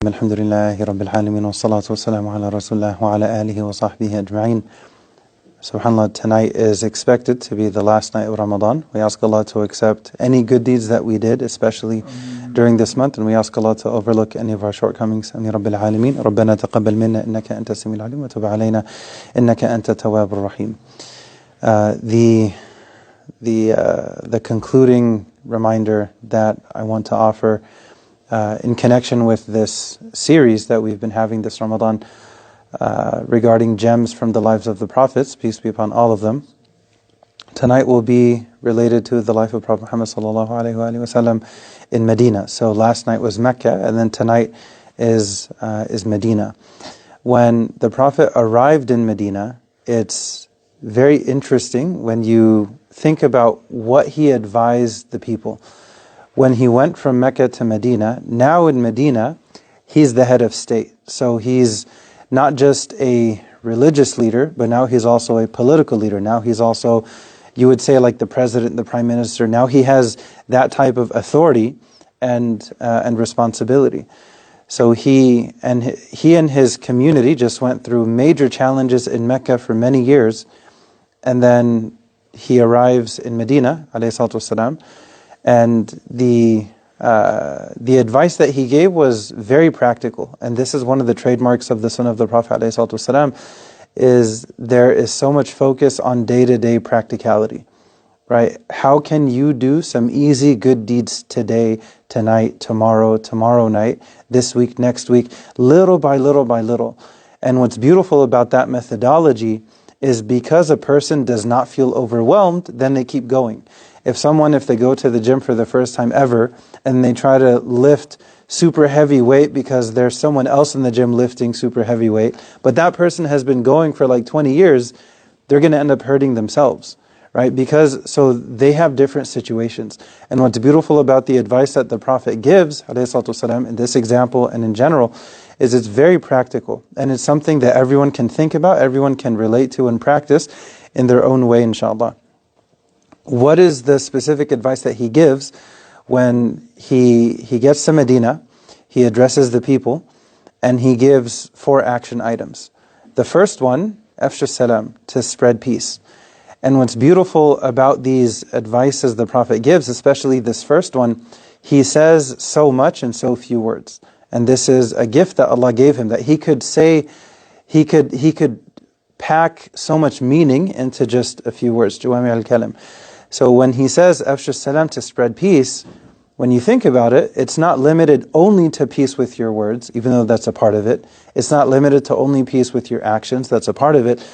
Alhamdulillahi Rabbil Alameen wa salatu wa salamu ala Rasulullah wa ala alihi wa sahbihi ajma'in. SubhanAllah, tonight is expected to be the last night of Ramadan. We ask Allah to accept any good deeds that we did, especially during this month, and we ask Allah to overlook any of our shortcomings. Ameen Rabbil Alameen. Rabbana taqabbal minna innaka anta samiul alim wa tub alayna innaka anta tawwabur rahim. The concluding reminder that I want to offer in connection with this series that we've been having this Ramadan regarding gems from the lives of the prophets, peace be upon all of them. Tonight will be related to the life of Prophet Muhammad sallallahu alaihi wasallam in Medina. So last night was Mecca, and then tonight is Medina. When the Prophet arrived in Medina, it's very interesting when you think about what he advised the people. When he went from Mecca to Medina, now in Medina, he's the head of state. So he's not just a religious leader, but now he's also a political leader. Now he's also, you would say, like the president, the prime minister. Now he has that type of authority and responsibility. So he and his community just went through major challenges in Mecca for many years, and then he arrives in Medina, alayhi salatu wasalam. And the advice that he gave was very practical. And this is one of the trademarks of the Sunnah of the Prophet ﷺ, is there is so much focus on day-to-day practicality. Right? How can you do some easy good deeds today, tonight, tomorrow night, this week, next week, little by little by little. And what's beautiful about that methodology is because a person does not feel overwhelmed, then they keep going. If they go to the gym for the first time ever and they try to lift super heavy weight because there's someone else in the gym lifting super heavy weight, but that person has been going for like 20 years, they're going to end up hurting themselves, right? So they have different situations. And what's beautiful about the advice that the Prophet gives, ﷺ, in this example and in general, is it's very practical. And it's something that everyone can think about, everyone can relate to and practice in their own way, inshallah. What is the specific advice that he gives when he gets to Medina, he addresses the people, and he gives 4 action items. The first one, Afshu Salam, to spread peace. And what's beautiful about these advices the Prophet gives, especially this first one, he says so much in so few words. And this is a gift that Allah gave him, that he could say, he could pack so much meaning into just a few words. Jawami al-Kalim. So when he says, Afshu Salam, to spread peace, when you think about it, it's not limited only to peace with your words, even though that's a part of it. It's not limited to only peace with your actions, that's a part of it.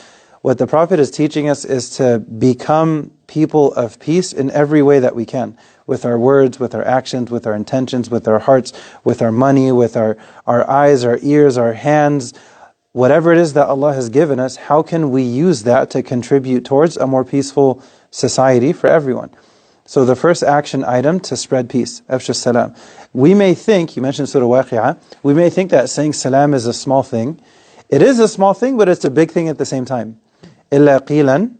What the Prophet is teaching us is to become people of peace in every way that we can. With our words, with our actions, with our intentions, with our hearts, with our money, with our eyes, our ears, our hands. Whatever it is that Allah has given us, how can we use that to contribute towards a more peaceful society for everyone? So the first action item, to spread peace, Afshu Salam. We may think, you mentioned Surah Waqi'ah, we may think that saying salam is a small thing. It is a small thing, but it's a big thing at the same time. Illa qilan,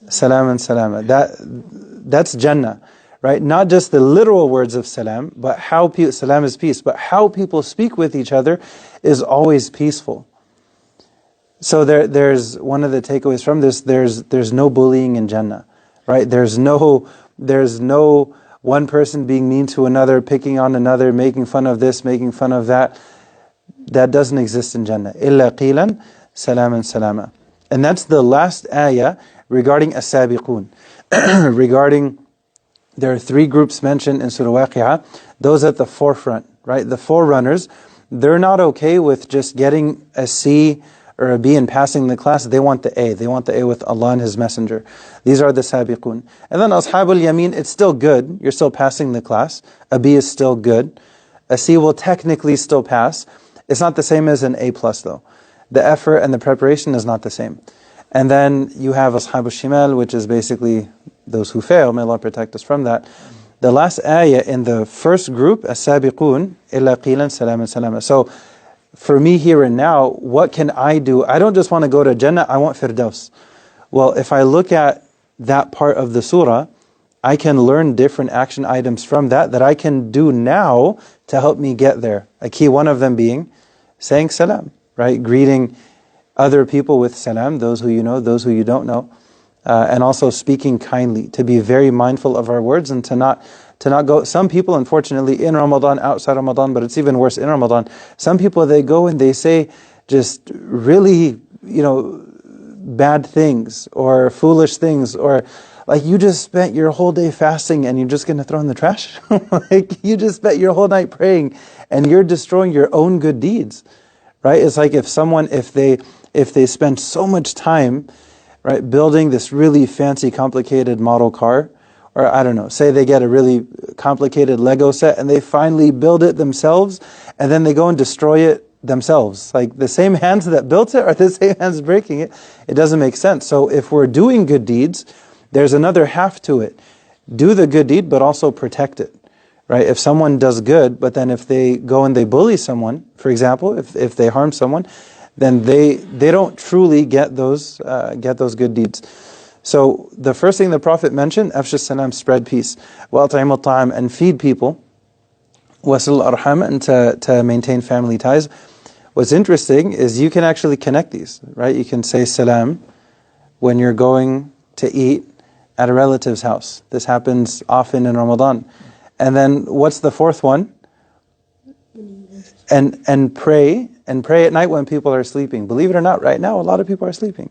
salaman salama. That's Jannah, right? Not just the literal words of salam, but how salam is peace, but how people speak with each other is always peaceful. So there's one of the takeaways from this, there's no bullying in Jannah, right? There's no one person being mean to another, picking on another, making fun of this, making fun of that. That doesn't exist in Jannah. Illa qilan, salaman salama. And that's the last ayah regarding as-sabiqun. Regarding, there are 3 groups mentioned in Surah Waqi'ah, those at the forefront, right? The forerunners, they're not okay with just getting a C or a B and passing the class. They want the A. They want the A with Allah and His Messenger. These are the sabiqun. And then Ashabul Yameen, it's still good. You're still passing the class. A B is still good. A C will technically still pass. It's not the same as an A+ though. The effort and the preparation is not the same. And then you have Ashabul Shimal, which is basically those who fail. May Allah protect us from that. The last ayah in the first group, as-sabiqun, illa qilan salaman salama. So for me here and now, what can I do? I don't just want to go to Jannah, I want Firdaus. Well, if I look at that part of the surah, I can learn different action items from that I can do now to help me get there. A key one of them being saying salam, right? Greeting other people with salam, those who you know, those who you don't know, and also speaking kindly, to be very mindful of our words and to not go. Some people, unfortunately, in Ramadan, outside Ramadan, but it's even worse in Ramadan, some people, they go and they say just really, bad things or foolish things, or like, you just spent your whole day fasting and you're just going to throw in the trash? Like, you just spent your whole night praying and you're destroying your own good deeds, right? It's like if they spend so much time, right, building this really fancy, complicated model car, or I don't know, say they get a really complicated Lego set and they finally build it themselves, and then they go and destroy it themselves. Like, the same hands that built it are the same hands breaking it. It doesn't make sense. So if we're doing good deeds, there's another half to it. Do the good deed, but also protect it, right? If someone does good, but then if they go and they bully someone, for example, if they harm someone, then they don't truly get those good deeds. So the first thing the Prophet mentioned, Afshu salam, spread peace. وَأَطْعِمُ الطَّعَامَ, and feed people. وَصِلُ الْأَرْحَامَ, and to maintain family ties. What's interesting is you can actually connect these, right? You can say salam when you're going to eat at a relative's house. This happens often in Ramadan. And then what's the fourth one? And pray at night when people are sleeping. Believe it or not, right now a lot of people are sleeping.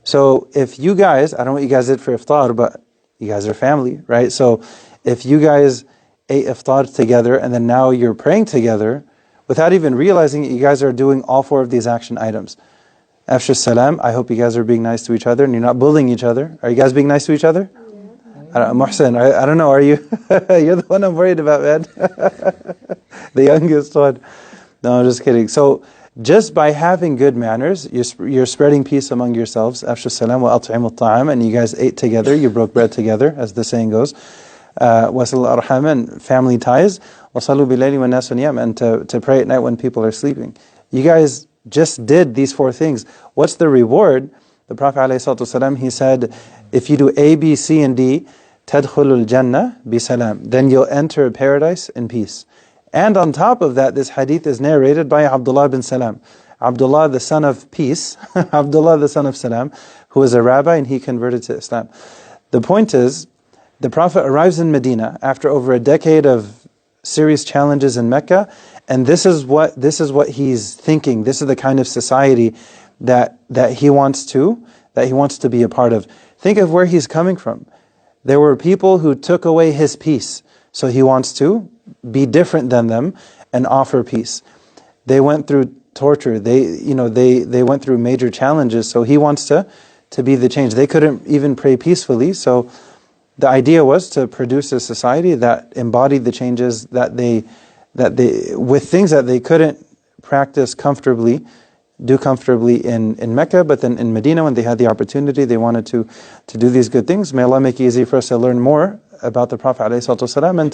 So if you guys, I don't know what you guys did for iftar, but you guys are family, right? So if you guys ate iftar together and then now you're praying together, without even realizing it, you guys are doing all four of these action items. Afshu salam, I hope you guys are being nice to each other and you're not bullying each other. Are you guys being nice to each other? Yeah. Muhsin, I don't know, are you? You're the one I'm worried about, man. The youngest one. No, I'm just kidding. So just by having good manners, you're spreading peace among yourselves. Afshu salam wa at'imu al-ta'am, and you guys ate together, you broke bread together, as the saying goes. Wasil al-arham, and family ties. Wasalu bilayli wa nasu niyam, and to pray at night when people are sleeping. You guys just did these four things. What's the reward? The Prophet ﷺ, he said, if you do A, B, C, and D, تَدْخُلُ الْجَنَّةِ بِسَلَامٍ, then you'll enter paradise in peace. And on top of that, this hadith is narrated by Abdullah bin Salam. Abdullah, the son of peace, Abdullah, the son of Salam, who was a rabbi and he converted to Islam. The point is, the Prophet arrives in Medina after over a decade of serious challenges in Mecca, and this is what he's thinking. This is the kind of society that he wants to be a part of. Think of where he's coming from. There were people who took away his peace, so he wants to be different than them and offer peace. They went through torture. They went through major challenges, so he wants to be the change. They couldn't even pray peacefully, so the idea was to produce a society that embodied the changes that they with things that they couldn't practice comfortably, do comfortably in Mecca, but then in Medina, when they had the opportunity, they wanted to do these good things. May Allah make it easy for us to learn more about the Prophet ﷺ and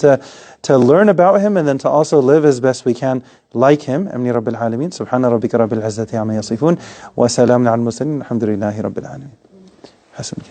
to learn about him, and then to also live as best we can like him. Amni Rabbil Alameen. Subhana Rabbika Rabbil Izzati Amma Yasifun. Wa salamun al Mursalin. Alhamdulillahi Rabbil Alameen. Hasan.